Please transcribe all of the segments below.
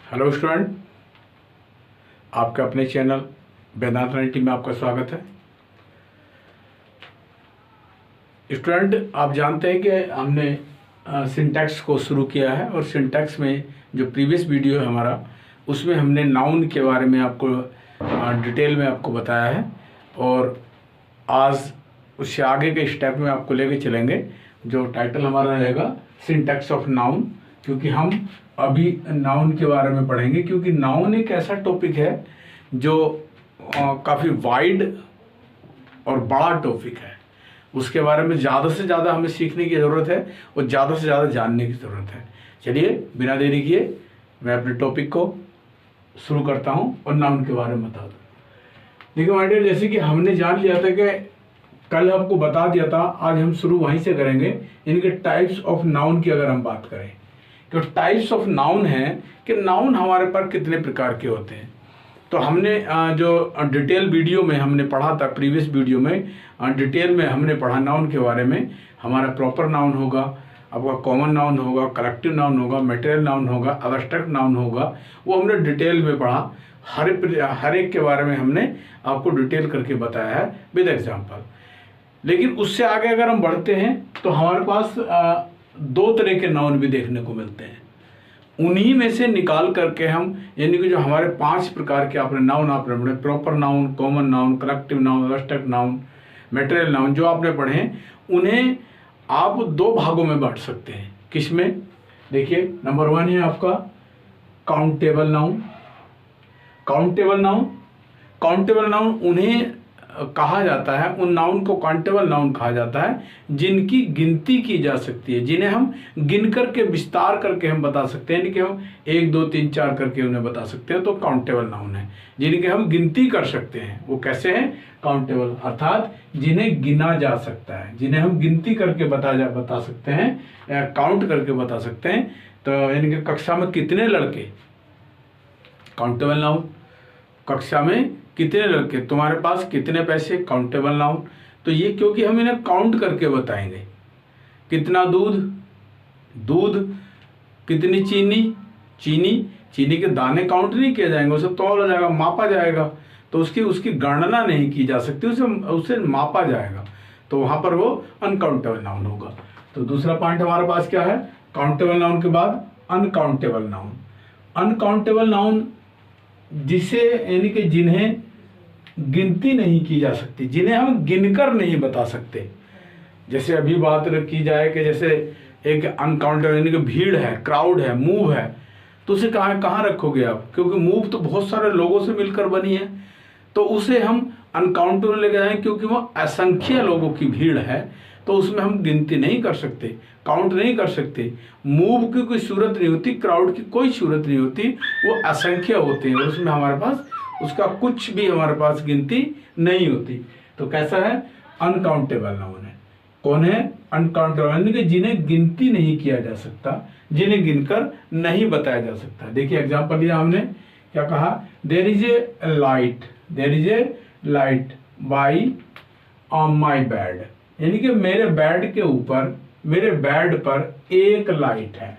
Hello student, आपके अपने channel वेदांत T में आपका स्वागत है। स्टूडेंट, आप जानते हैं कि हमने सिंटैक्स को शुरू किया है और सिंटैक्स में जो प्रीवियस वीडियो है हमारा, उसमें हमने नाउन के बारे में आपको डिटेल में आपको बताया है और आज उससे आगे के स्टेप में आपको लेके चलेंगे। जो टाइटल हमारा रहेगा सिंटैक्स ऑफ नाउन, क्योंकि हम अभी नाउन के बारे में पढ़ेंगे, क्योंकि नाउन एक ऐसा टॉपिक है जो काफ़ी वाइड और बड़ा टॉपिक है। उसके बारे में ज़्यादा से ज़्यादा हमें सीखने की ज़रूरत है और ज़्यादा से ज़्यादा जानने की ज़रूरत है। चलिए बिना देरी किए मैं अपने टॉपिक को शुरू करता हूँ और नाउन के बारे में बता दूँ। देखिए माय डियर, जैसे कि हमने जान लिया था कि कल आपको बता दिया था, आज हम शुरू वहीं से करेंगे। इनके टाइप्स ऑफ नाउन की अगर हम बात करें तो टाइप्स ऑफ नाउन है कि नाउन हमारे पास कितने प्रकार के होते हैं। तो हमने जो डिटेल वीडियो में हमने पढ़ा था, प्रीवियस वीडियो में डिटेल में हमने पढ़ा नाउन के बारे में। हमारा प्रॉपर नाउन होगा, आपका कॉमन नाउन होगा, कलेक्टिव नाउन होगा, मटेरियल नाउन होगा, अब्स्ट्रैक्ट नाउन होगा। वो हमने डिटेल में पढ़ा। हर एक के बारे में हमने आपको डिटेल करके बताया है विद एग्जाम्पल। लेकिन उससे आगे अगर हम बढ़ते हैं तो हमारे पास दो तरह के नाउन भी देखने को मिलते हैं। उन्हीं में से निकाल करके हम, यानी कि जो हमारे 5 प्रकार के आपने नाउन आपने पढ़े, proper noun, common noun, collective noun, abstract noun, material noun, जो आपने पढ़े हैं उन्हें आप 2 भागों में बांट सकते हैं। किसमें? देखिए, नंबर 1 है आपका countable noun. Countable noun, countable noun उन्हें कहा जाता है, उन नाउन को काउंटेबल नाउन कहा जाता है जिनकी गिनती की जा सकती है, जिन्हें हम गिन करके विस्तार करके हम बता सकते हैं। यानी कि हम 1 2 3 4 करके उन्हें बता सकते हैं, तो काउंटेबल नाउन है। जिनके हम गिनती कर सकते हैं वो कैसे हैं? काउंटेबल, अर्थात जिन्हें गिना जा सकता है, जिन्हें हम गिनती करके बता सकते हैं, काउंट करके बता सकते हैं। तो यानी कि कक्षा में कितने लड़के, काउंटेबल नाउन। कक्षा में कितने लड़के, तुम्हारे पास कितने पैसे, काउंटेबल नाउन। तो ये क्योंकि हम इन्हें काउंट करके बताएंगे। कितना दूध, दूध। कितनी चीनी, चीनी। चीनी के दाने काउंट नहीं किए जाएंगे, उसे तौला जाएगा, मापा जाएगा। तो उसकी गणना नहीं की जा सकती, उसे मापा जाएगा। तो वहां पर वो अनकाउंटेबल नाउन होगा। तो दूसरा पॉइंट हमारे पास क्या है? काउंटेबल नाउन के बाद अनकाउंटेबल नाउन। अनकाउंटेबल नाउन जिसे, यानी कि जिन्हें गिनती नहीं की जा सकती, जिन्हें हम गिनकर नहीं बता सकते। जैसे अभी बात की जाए कि जैसे एक अनकाउंटेबल, यानी कि भीड़ है, क्राउड है, मूव है, तो उसे कहाँ रखोगे आप? क्योंकि मूव तो बहुत सारे लोगों से मिलकर बनी है, तो उसे हम अनकाउंटेबल लेके जाएं, क्योंकि वो असंख्य लोगों की भीड़ है। तो उसमें हम गिनती नहीं कर सकते, काउंट नहीं कर सकते। मूव की कोई सूरत नहीं होती, क्राउड की कोई सूरत नहीं होती, वो असंख्य होते हैं, उसमें हमारे पास उसका कुछ भी हमारे पास गिनती नहीं होती। तो कैसा है? अनकाउंटेबल नाउन है। कौन है? अनकाउंटेबल, यानी कि जिन्हें गिनती नहीं किया जा सकता, जिन्हें गिनकर नहीं बताया जा सकता। देखिए एग्जाम्पल दिया हमने, क्या कहा? There is a light, there is a light by on my bed. यानी कि मेरे बेड के ऊपर, मेरे बेड पर एक लाइट है।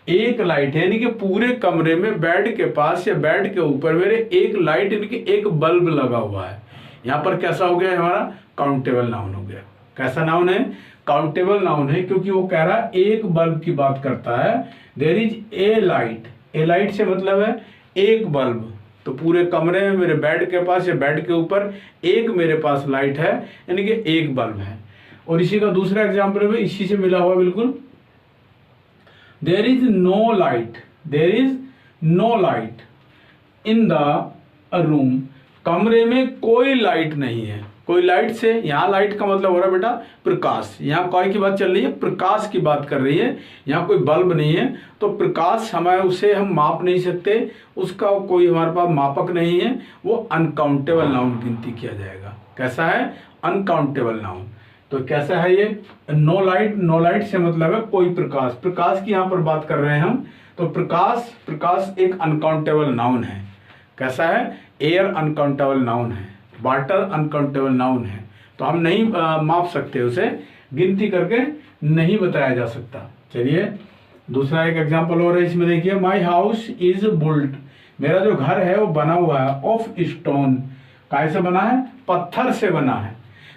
एक लाइट है, यानी कि पूरे कमरे में बेड के पास या बेड के ऊपर मेरे एक लाइट, यानी कि एक बल्ब लगा हुआ है। यहाँ पर कैसा हो गया? हमारा काउंटेबल नाउन हो गया। कैसा नाउन है? काउंटेबल नाउन है, क्योंकि वो कह रहा है एक बल्ब की बात करता है। There is a light, a light से मतलब है एक बल्ब। तो पूरे कमरे में मेरे बेड के पास या बेड के ऊपर एक मेरे पास लाइट है, यानी कि एक बल्ब है। और इसी का दूसरा एग्जाम्पल है, इसी से मिला हुआ बिल्कुल। There is no light, there is no light in the room. कमरे में कोई लाइट नहीं है। कोई लाइट से, यहाँ लाइट का मतलब हो रहा है बेटा प्रकाश। यहाँ कोई की बात चल रही है, प्रकाश की बात कर रही है। यहाँ कोई बल्ब नहीं है, तो प्रकाश हमारे, उसे हम माप नहीं सकते, उसका कोई हमारे पास मापक नहीं है। वो अनकाउंटेबल नाउन गिनती किया जाएगा। कैसा है? Uncountable noun. तो कैसा है ये? नो लाइट, नो लाइट से मतलब है कोई प्रकाश, प्रकाश की यहाँ पर बात कर रहे हैं हम। तो प्रकाश, प्रकाश एक अनकाउंटेबल नाउन है। कैसा है? एयर अनकाउंटेबल नाउन है, वाटर अनकाउंटेबल नाउन है। तो हम नहीं माप सकते, उसे गिनती करके नहीं बताया जा सकता। चलिए दूसरा एक एग्जांपल और है इसमें, देखिए माई हाउस इज बुल्ट, मेरा जो घर है वो बना हुआ है ऑफ स्टोन, कैसे बना है, पत्थर से बना है।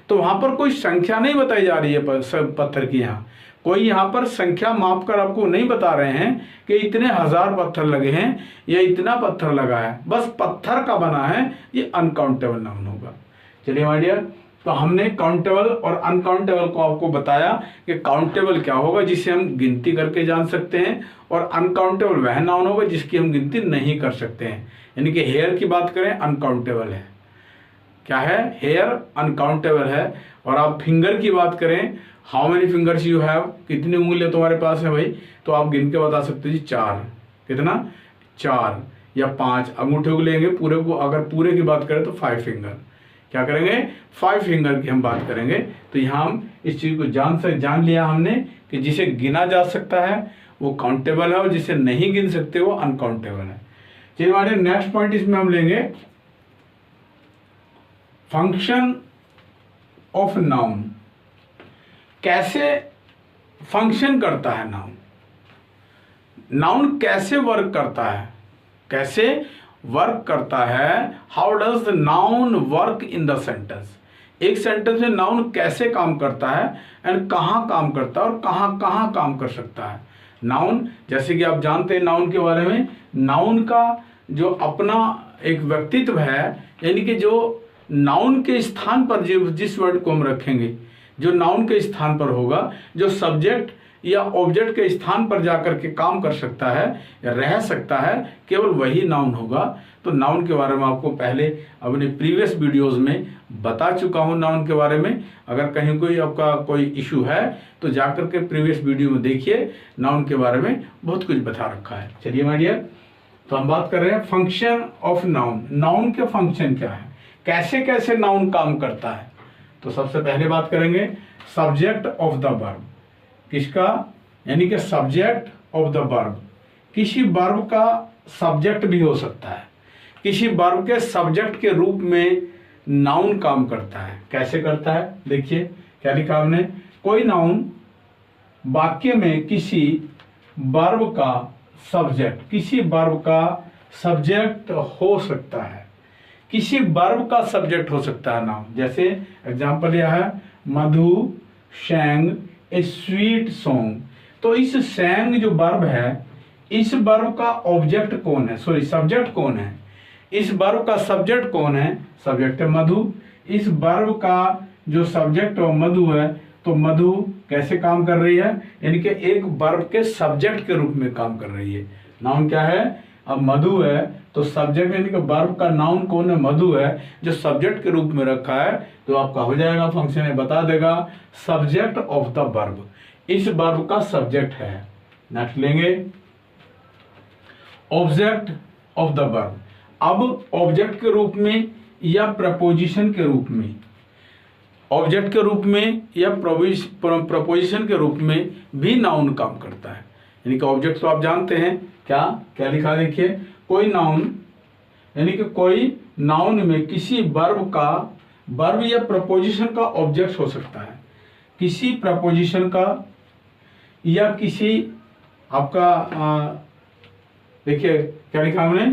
तो वहां पर कोई संख्या नहीं बताई जा रही है पत्थर की, यहाँ कोई यहाँ पर संख्या माप कर आपको नहीं बता रहे हैं कि इतने हजार पत्थर लगे हैं या इतना पत्थर लगा है, बस पत्थर का बना है, ये अनकाउंटेबल नाउन होगा। चलिए माय डियर, तो हमने काउंटेबल और अनकाउंटेबल को आपको बताया कि काउंटेबल क्या होगा जिसे हम गिनती करके जान सकते हैं, और अनकाउंटेबल वह नाउन होगा जिसकी हम गिनती नहीं कर सकते हैं। यानी कि हेयर की बात करें अनकाउंटेबल है, क्या है, हेयर अनकाउंटेबल है। और आप फिंगर की बात करें, how many fingers you have, कितनी उंगलियां तुम्हारे पास है भाई, तो आप गिन के बता सकते हो जी 4, कितना, 4 या 5 अंगूठे को लेंगे पूरे को, अगर पूरे की बात करें तो 5 फिंगर, क्या करेंगे, 5 फिंगर की हम बात करेंगे। तो यहाँ हम इस चीज को जान लिया हमने कि जिसे गिना जा सकता है वो काउंटेबल है और जिसे नहीं गिन सकते वो अनकाउंटेबल है। चलिए हमारे नेक्स्ट पॉइंट इसमें हम लेंगे फंक्शन ऑफ नाउन, कैसे फंक्शन करता है नाउन, नाउन कैसे वर्क करता है, कैसे वर्क करता है, how does the noun work in the sentence, एक सेंटेंस में नाउन कैसे काम करता है एंड कहाँ काम करता है और कहाँ कहाँ काम कर सकता है। नाउन, जैसे कि आप जानते हैं नाउन के बारे में, नाउन का जो अपना एक व्यक्तित्व है, यानी कि जो नाउन के स्थान पर जिस वर्ड को हम रखेंगे, जो नाउन के स्थान पर होगा, जो सब्जेक्ट या ऑब्जेक्ट के स्थान पर जाकर के काम कर सकता है या रह सकता है, केवल वही नाउन होगा। तो नाउन के बारे में आपको पहले अपने प्रीवियस वीडियोस में बता चुका हूं नाउन के बारे में। अगर कहीं कोई आपका कोई इशू है तो जाकर के प्रीवियस वीडियो में देखिए, नाउन के बारे में बहुत कुछ बता रखा है। चलिए माय डियर, तो हम बात कर रहे हैं फंक्शन ऑफ नाउन, नाउन के फंक्शन क्या है, कैसे कैसे नाउन काम करता है। तो सबसे पहले बात करेंगे सब्जेक्ट ऑफ द वर्ब, किसका, यानी कि सब्जेक्ट ऑफ द वर्ब, किसी वर्ब का सब्जेक्ट भी हो सकता है, किसी वर्ब के सब्जेक्ट के रूप में नाउन काम करता है। कैसे करता है, देखिए क्या लिखा हमने, कोई नाउन वाक्य में किसी वर्ब का सब्जेक्ट, किसी वर्ब का सब्जेक्ट हो सकता है, किसी वर्ब का सब्जेक्ट हो सकता है नाउन। जैसे एग्जांपल यह है, मधु sang ए स्वीट सॉन्ग, तो इस sang जो वर्ब है, इस वर्ब का ऑब्जेक्ट कौन है, सॉरी सब्जेक्ट कौन है, इस वर्ब का सब्जेक्ट कौन है, सब्जेक्ट है मधु, इस वर्ब का जो सब्जेक्ट और मधु है, तो मधु कैसे काम कर रही है, यानी कि एक वर्ब के सब्जेक्ट के रूप में काम कर रही है। नाउन क्या है, अब मधु है तो सब्जेक्ट यानी कि वर्ब का नाउन कौन है, मधु है, जो सब्जेक्ट के रूप में रखा है, तो आपका हो जाएगा फंक्शन में बता देगा सब्जेक्ट ऑफ द वर्ब, इस वर्ब का सब्जेक्ट है। नेक्स्ट लेंगे ऑब्जेक्ट ऑफ द वर्ब, अब ऑब्जेक्ट के रूप में या प्रपोजिशन के रूप में, ऑब्जेक्ट के रूप में या प्रपोजिशन के रूप में भी नाउन काम करता है। यानी कि ऑब्जेक्ट तो आप जानते हैं, क्या क्या लिखा, देखिए कोई नाउन, यानी कि कोई नाउन में किसी वर्ब का, वर्ब या प्रपोजिशन का ऑब्जेक्ट हो सकता है, किसी प्रपोजिशन का या किसी आपका देखिए क्या लिखा हमने,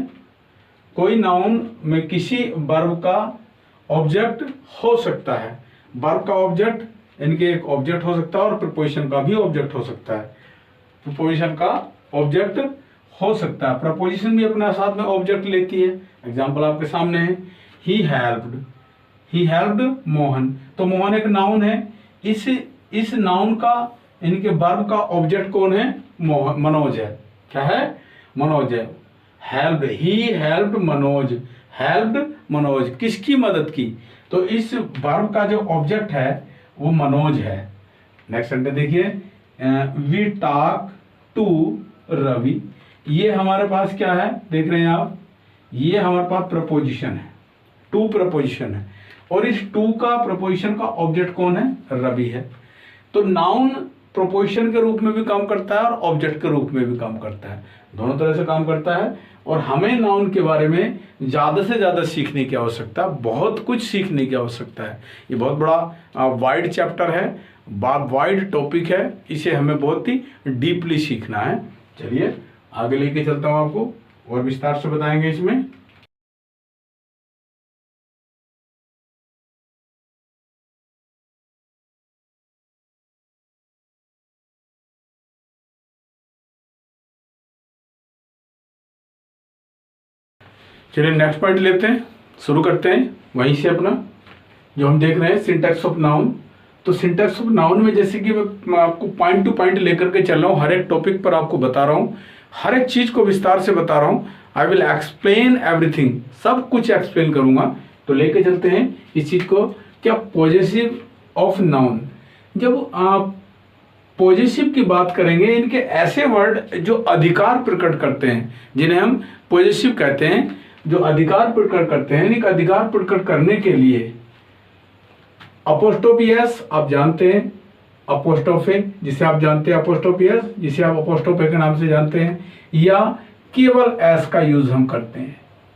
कोई नाउन में किसी वर्ब का ऑब्जेक्ट हो सकता है, वर्ब का ऑब्जेक्ट यानी कि एक ऑब्जेक्ट हो सकता है और प्रपोजिशन का भी ऑब्जेक्ट हो सकता है, प्रपोजिशन का ऑब्जेक्ट हो सकता है, प्रपोजिशन भी अपने साथ में ऑब्जेक्ट लेती है। एग्जांपल आपके सामने है, ही हेल्प्ड मोहन, तो मोहन एक नाउन है, इस नाउन का यानी कि वर्ब का ऑब्जेक्ट कौन है, मनोज है, क्या है, मनोज है। Helped, he helped Manoj, helped Manoj, किसकी मदद की, तो इस वर्ब का जो ऑब्जेक्ट है वो मनोज है। नेक्स्ट सेंटेंस देखिए, वी टॉक टू रवि, ये हमारे पास क्या है, देख रहे हैं आप, ये हमारे पास प्रपोजिशन है, टू प्रपोजिशन है, और इस टू का प्रपोजिशन का ऑब्जेक्ट कौन है, रवि है। तो नाउन प्रपोजिशन के रूप में भी काम करता है और ऑब्जेक्ट के रूप में भी काम करता है। दोनों तरह से काम करता है। और हमें नाउन के बारे में ज़्यादा से ज़्यादा सीखने की आवश्यकता, बहुत कुछ सीखने की आवश्यकता है। ये बहुत बड़ा वाइड चैप्टर है, वाइड टॉपिक है, इसे हमें बहुत ही डीपली सीखना है। चलिए आगे लेके चलता हूँ, आपको और विस्तार से बताएंगे इसमें। चलिए नेक्स्ट पॉइंट लेते हैं, शुरू करते हैं वहीं से अपना जो हम देख रहे हैं सिंटैक्स ऑफ नाउन। तो सिंटैक्स ऑफ नाउन में जैसे कि मैं आपको पॉइंट टू पॉइंट लेकर के चल रहा हूँ, हर एक टॉपिक पर आपको बता रहा हूँ, हर एक चीज़ को विस्तार से बता रहा हूँ। आई विल एक्सप्लेन एवरीथिंग, सब कुछ एक्सप्लेन करूँगा। तो लेके चलते हैं इस चीज़ को। क्या पॉजेसिव ऑफ नाउन, जब आप पॉजेसिव की बात करेंगे, इनके ऐसे वर्ड जो अधिकार प्रकट करते हैं, जिन्हें हम पॉजेसिव कहते हैं, जो अधिकार प्रकट करते हैं। इनका अधिकार प्रकट करने के लिए अपोस्ट्रोफी एस आप जानते हैं, अपोस्ट्रोफे जिसे आप जानते हैं, अपोस्ट्रोफी एस जिसे आप अपोस्ट्रोफे के नाम से जानते हैं, या केवल एस का यूज हम करते हैं।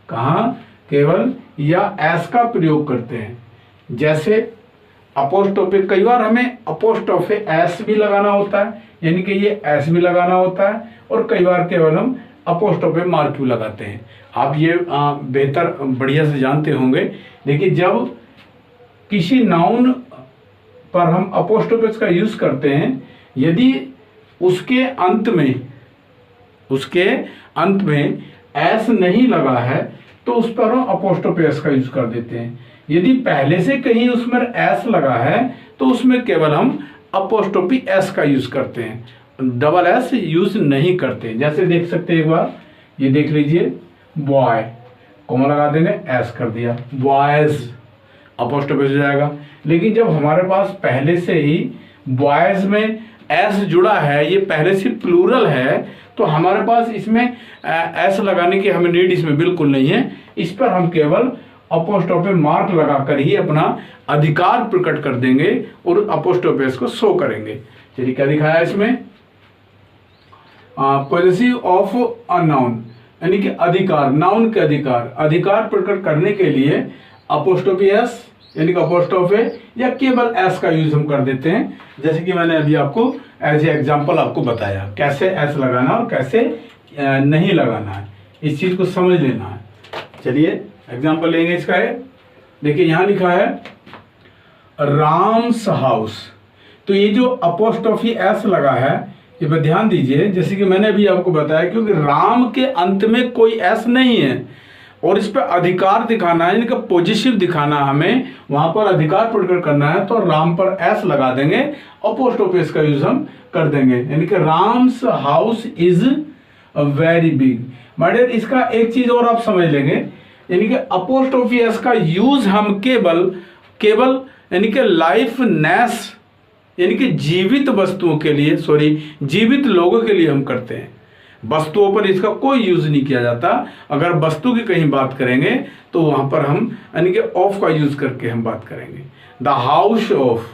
कहाँ? केवल या एस का प्रयोग करते हैं। जैसे अपोस्ट्रोफे, कई बार हमें अपोस्ट्रोफे एस भी लगाना होता है, यानी कि ये एस भी लगाना होता है, और कई बार केवल हम अपोस्ट्रोफे मार्क भी लगाते हैं। आप ये बेहतर बढ़िया से जानते होंगे। देखिए जब किसी नाउन पर हम अपोस्ट्रोफे का यूज करते हैं, यदि उसके अंत में एस नहीं लगा है तो उस पर हम अपोस्ट्रोफे एस का यूज कर देते हैं। यदि पहले से कहीं उसमें एस लगा है तो उसमें केवल हम अपोस्ट्रोफी एस का यूज करते हैं, डबल एस यूज नहीं करते। जैसे देख सकते हैं, एक बार ये देख लीजिए, बॉय कॉमा लगा देंगे, एस कर दिया, बॉयज अपोस्ट्रोफी हो जाएगा। लेकिन जब हमारे पास पहले से ही बॉयज में एस जुड़ा है, ये पहले से प्लूरल है, तो हमारे पास इसमें एस लगाने की हमें नीड इसमें बिल्कुल नहीं है। इस पर हम केवल अपोस्ट्रोफे मार्क लगाकर ही अपना अधिकार प्रकट कर देंगे और अपोस्ट्रोफे को शो करेंगे। चलिए क्या दिखाया इसमें, पॉजेसिव ऑफ अ नाउन, यानी कि अधिकार, नाउन के अधिकार प्रकट करने के लिए अपोस्ट्रोफी एस यानी कि अपोस्ट्रोफे या केवल एस का यूज हम कर देते हैं। जैसे कि मैंने अभी आपको एज ए एग्जांपल आपको बताया कैसे एस लगाना और कैसे नहीं लगाना है, इस चीज को समझ लेना है। चलिए एग्जांपल लेंगे इसका है। देखिए यहाँ लिखा है राम्स हाउस, तो ये जो अपोस्ट्रोफी एस लगा है, ये पर ध्यान दीजिए। जैसे कि मैंने अभी आपको बताया, क्योंकि राम के अंत में कोई एस नहीं है और इस पर अधिकार दिखाना है, इनका पॉजिटिव दिखाना, हमें वहां पर अधिकार प्रकट करना है, तो राम पर एस लगा देंगे, अपोस्ट्रोफी एस का यूज हम कर देंगे। यानी कि Ram's house is very big. My dear, इसका एक चीज और आप समझ लेंगे, यानी कि अपोस्ट्रोफी एस का यूज हम केवल यानी कि लाइफनेस यानी कि जीवित वस्तुओं के लिए, जीवित लोगों के लिए हम करते हैं। वस्तुओं पर इसका कोई यूज नहीं किया जाता। अगर वस्तु की कहीं बात करेंगे तो वहां पर हम यानी कि ऑफ का यूज करके हम बात करेंगे। द हाउस ऑफ,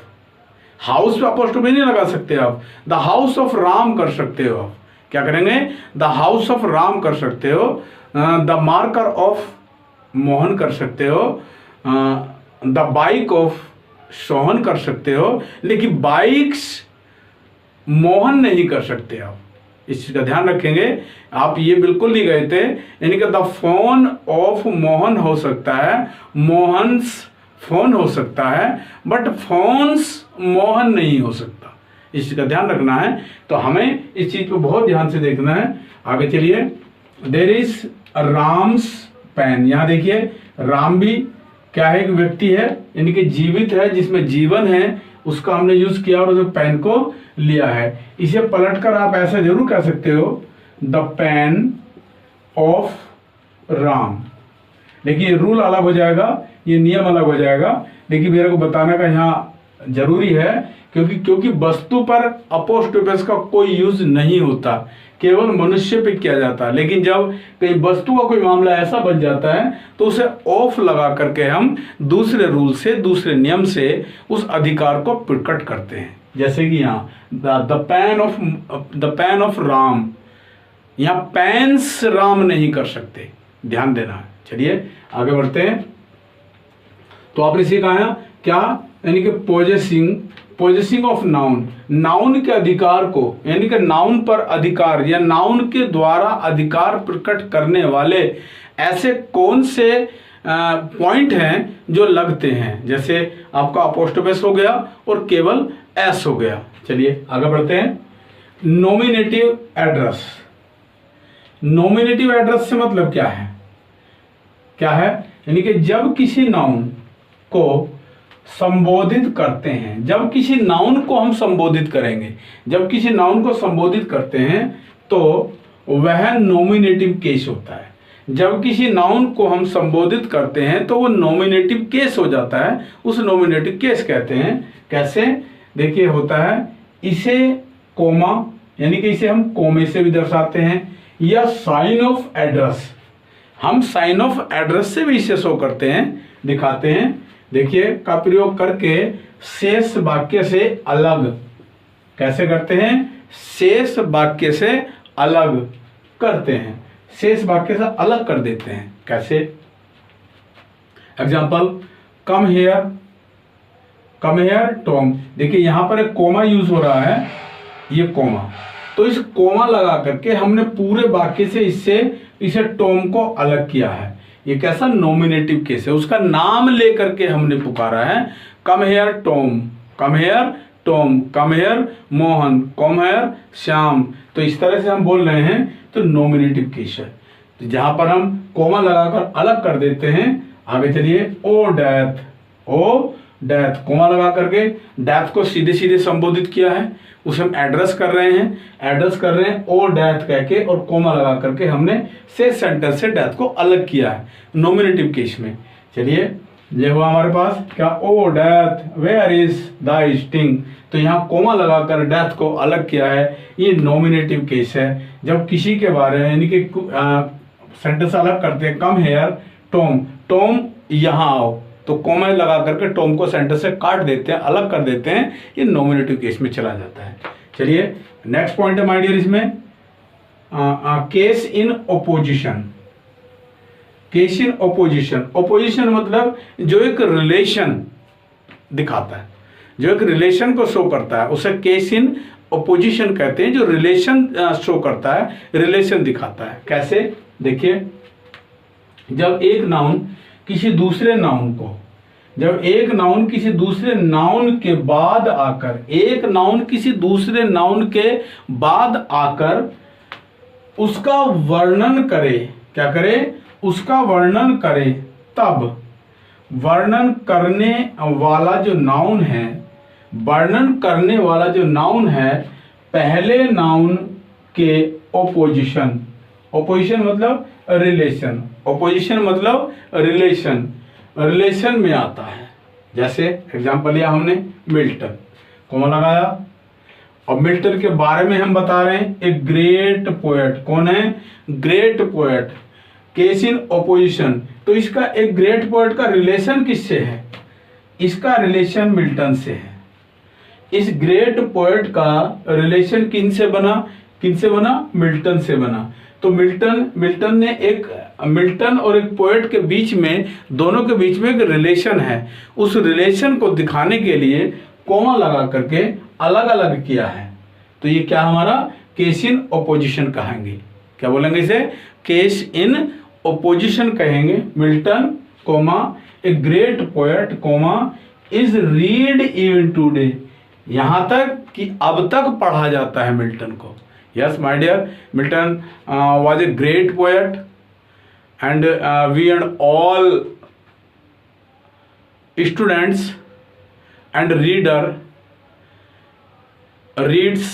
हाउस पे अपोस्ट्रोफी नहीं लगा सकते आप, द हाउस ऑफ राम कर सकते हो। आप क्या करेंगे, द हाउस ऑफ राम कर सकते हो, द मार्कर ऑफ मोहन कर सकते हो, द बाइक ऑफ सोहन कर सकते हो, लेकिन बाइक्स मोहन नहीं कर सकते आप। इस चीज का ध्यान रखेंगे। आप ये बिल्कुल नहीं गए थे, यानी कि द फोन ऑफ मोहन हो सकता है, मोहन्स फोन हो सकता है, बट फोन्स मोहन नहीं हो सकता। इस चीज का ध्यान रखना है। तो हमें इस चीज को बहुत ध्यान से देखना है। आगे चलिए, देयर इज राम्स पेन। यहाँ देखिए राम भी क्या है, एक व्यक्ति है, यानी कि जीवित है, जिसमें जीवन है, उसका हमने यूज किया और उस पेन को लिया है। इसे पलटकर आप ऐसा जरूर कह सकते हो, द पेन ऑफ राम। देखिए रूल अलग हो जाएगा, ये नियम अलग हो जाएगा, लेकिन मेरे को बताने का यहाँ जरूरी है, क्योंकि वस्तु पर अपोस्ट्रोफी का कोई यूज नहीं होता, केवल मनुष्य पे किया जाता है। लेकिन जब कहीं वस्तु का कोई मामला ऐसा बन जाता है तो उसे ऑफ लगा करके हम दूसरे रूल से, दूसरे नियम से उस अधिकार को प्रकट करते हैं। जैसे कि यहाँ द पेन ऑफ राम, यहाँ पेंस राम नहीं कर सकते, ध्यान देना है। चलिए आगे बढ़ते हैं। तो आपने सीखा है क्या, यानी कि पोजेसिंग ऑफ नाउन, नाउन के अधिकार को, यानी कि नाउन पर अधिकार या नाउन के द्वारा अधिकार प्रकट करने वाले ऐसे कौन से पॉइंट हैं जो लगते हैं। जैसे आपका अपोस्ट्रोफस हो गया और केवल एस हो गया। चलिए आगे बढ़ते हैं। नॉमिनेटिव एड्रेस, नॉमिनेटिव एड्रेस से मतलब क्या है, यानी कि जब किसी नाउन को संबोधित करते हैं, जब किसी नाउन को हम संबोधित करेंगे, जब किसी नाउन को संबोधित करते हैं तो वह नॉमिनेटिव केस होता है। जब किसी नाउन को हम संबोधित करते हैं तो वो नॉमिनेटिव केस हो जाता है, उस नॉमिनेटिव केस कहते हैं। कैसे, देखिए होता है इसे कोमा, यानी कि इसे हम कोमे से भी दर्शाते हैं, या साइन ऑफ एड्रेस, हम साइन ऑफ एड्रेस से भी इसे शो करते हैं, दिखाते हैं। देखिए का प्रयोग करके शेष वाक्य से अलग, कैसे करते हैं, शेष वाक्य से अलग करते हैं, शेष वाक्य से अलग कर देते हैं। कैसे, एग्जाम्पल, कम हेयर टॉम। देखिए यहां पर एक कोमा यूज हो रहा है, ये कोमा, तो इस कोमा लगा करके हमने पूरे वाक्य से इसे टॉम को अलग किया है। ये कैसा नॉमिनेटिव केस है, उसका नाम लेकर के हमने पुकारा है। Come here Tom, come here Tom, come here Mohan, come here Shyam. तो इस तरह से हम बोल रहे हैं तो नॉमिनेटिव केस है। तो जहां पर हम कोमा लगाकर अलग कर देते हैं। आगे चलिए, O death, O death, comma लगा करके डेथ को सीधे सीधे संबोधित किया है, उसे हम एड्रेस कर रहे हैं, ओ डेथ कह के और कोमा लगा करके हमने से सेंटेंस से डेथ को अलग किया है नॉमिनेटिव केस में। चलिए ये हुआ हमारे पास क्या, O death where is the sting. तो यहाँ कोमा लगाकर डेथ को अलग किया है, ये नॉमिनेटिव केस है। जब किसी के बारे में यानी कि सेंटेंस अलग करते हैं, कम हेयर टॉम, टॉम यहाँ आओ, तो कोमा लगा करके टॉम को सेंटेंस से काट देते हैं, अलग कर देते हैं, ये नॉमिनेटिव केस में चला जाता है। चलिए नेक्स्ट पॉइंट है माय डियर इसमें, case in opposition. Case in opposition, opposition मतलब जो एक रिलेशन दिखाता है, जो एक रिलेशन को शो करता है, उसे केस इन ओपोजिशन कहते हैं। जो रिलेशन शो करता है, रिलेशन दिखाता है। कैसे, देखिए जब एक नाउन किसी दूसरे नाउन को, जब एक नाउन किसी दूसरे नाउन के बाद आकर, एक नाउन किसी दूसरे नाउन के बाद आकर उसका वर्णन करे, क्या करे, उसका वर्णन करे, तब वर्णन करने वाला जो नाउन है, वर्णन करने वाला जो नाउन है पहले नाउन के ओपोजिशन, ओपोजिशन मतलब रिलेशन, ओपोजिशन मतलब रिलेशन, रिलेशन में आता है। जैसे एग्जांपल लिया हमने मिल्टन, कौन लगाया, और मिल्टन के बारे में हम बता रहे हैं, एक ग्रेट पोएट। कौन है, great poet. Case in opposition, तो इसका एक ग्रेट पोएट का रिलेशन किससे है, इसका रिलेशन मिल्टन से है। इस ग्रेट पोएट का रिलेशन किनसे बना, मिल्टन से बना। तो मिल्टन ने एक, मिल्टन और एक पोएट के बीच में, दोनों के बीच में एक रिलेशन है, उस रिलेशन को दिखाने के लिए कोमा लगा करके अलग अलग किया है। तो ये क्या हमारा केस इन ओपोजिशन कहेंगे, क्या बोलेंगे इसे, केस इन ओपोजिशन कहेंगे। Milton comma a great poet comma is read even today, यहां तक कि अब तक पढ़ा जाता है मिल्टन को। Yes, my dear, Milton was a great poet, and we and all students and reader reads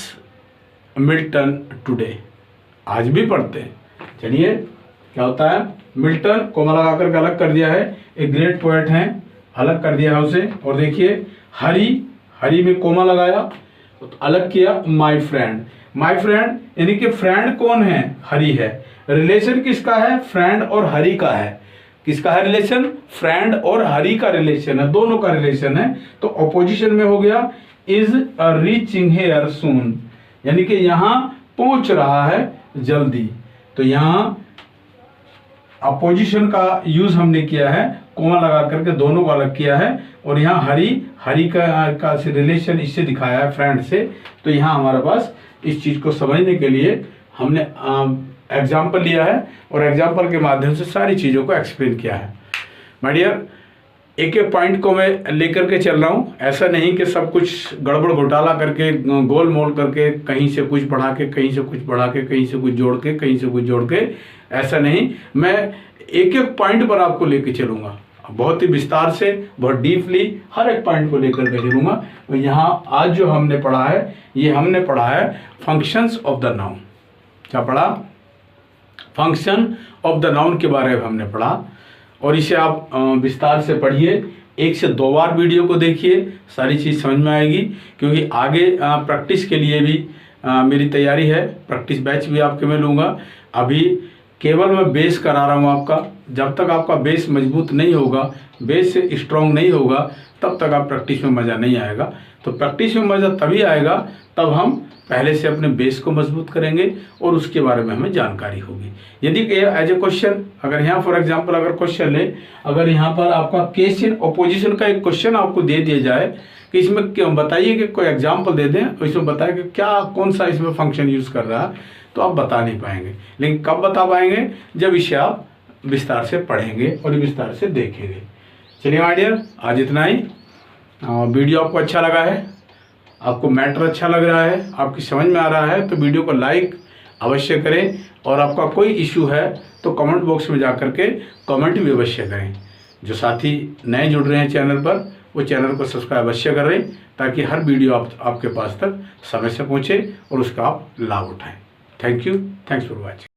Milton today. आज भी पढ़ते हैं। चलिए क्या होता है, मिल्टन कोमा लगा करके अलग कर दिया है, एक ग्रेट पोएट हैं, अलग कर दिया है उसे। और देखिए हरी में कोमा लगाया तो अलग किया, माय फ्रेंड, माय फ्रेंड यानी कि फ्रेंड कौन है, हरी है। रिलेशन किसका है, फ्रेंड और हरी का है। किसका है रिलेशन, फ्रेंड और हरी का रिलेशन है, दोनों का रिलेशन है। तो ऑपोजिशन में हो गया इज रीचिंग हेयर सून, यानी कि यहाँ पहुंच रहा है, जल्दी। तो यहाँ अपोजिशन का यूज हमने किया है, कोमा लगा करके दोनों को अलग किया है, और यहाँ हरी का रिलेशन इससे दिखाया है, फ्रेंड से। तो यहाँ हमारे पास इस चीज को समझने के लिए हमने एग्जाम्पल लिया है और एग्जाम्पल के माध्यम से सारी चीजों को एक्सप्लेन किया है। माय डियर, एक एक पॉइंट को मैं लेकर के चल रहा हूँ, ऐसा नहीं कि सब कुछ गड़बड़ घोटाला करके गोल मोल करके कहीं से कुछ बढ़ा के कहीं से कुछ बढ़ा के कहीं से कुछ जोड़ के कहीं से कुछ जोड़ के, ऐसा नहीं। मैं एक एक पॉइंट पर आपको लेके चलूँगा, बहुत ही विस्तार से, बहुत डीपली हर एक पॉइंट को लेकर के चलूँगा। तो यहाँ आज जो हमने पढ़ा है, ये हमने पढ़ा है फंक्शंस ऑफ द नाउन। क्या पढ़ा? फंक्शन ऑफ द नाउन के बारे में हमने पढ़ा, और इसे आप विस्तार से पढ़िए, 1 से 2 बार वीडियो को देखिए, सारी चीज़ समझ में आएगी। क्योंकि आगे प्रैक्टिस के लिए भी मेरी तैयारी है, प्रैक्टिस बैच भी आपके में लूँगा। अभी केवल मैं बेस करा रहा हूँ आपका। जब तक आपका बेस मजबूत नहीं होगा, बेस स्ट्रॉन्ग नहीं होगा, तब तक आप प्रैक्टिस में मज़ा नहीं आएगा। तो प्रैक्टिस में मज़ा तभी आएगा तब हम पहले से अपने बेस को मजबूत करेंगे और उसके बारे में हमें जानकारी होगी। यदि एज ए क्वेश्चन, अगर यहाँ फॉर एग्जांपल अगर क्वेश्चन ले, अगर यहाँ पर आपका केस इन ऑपोजिशन का एक क्वेश्चन आपको दे दिया जाए कि इसमें क्यों बताइए, कि कोई एग्जाम्पल दे दें और इसमें बताए कि क्या कौन सा इसमें फंक्शन यूज़ कर रहा है, तो आप बता नहीं पाएंगे। लेकिन कब बता पाएंगे? जब इसे आप विस्तार से पढ़ेंगे और विस्तार से देखेंगे। चलिए माय डियर, आज इतना ही। वीडियो आपको अच्छा लगा है, आपको मैटर अच्छा लग रहा है, आपकी समझ में आ रहा है, तो वीडियो को लाइक अवश्य करें। और आपका कोई इशू है तो कमेंट बॉक्स में जा करके कमेंट भी अवश्य करें। जो साथी नए जुड़ रहे हैं चैनल पर, वो चैनल को सब्सक्राइब अवश्य करें, ताकि हर वीडियो आपके पास तक समय से पहुँचे और उसका आप लाभ उठाएं। Thank you, thanks for watching.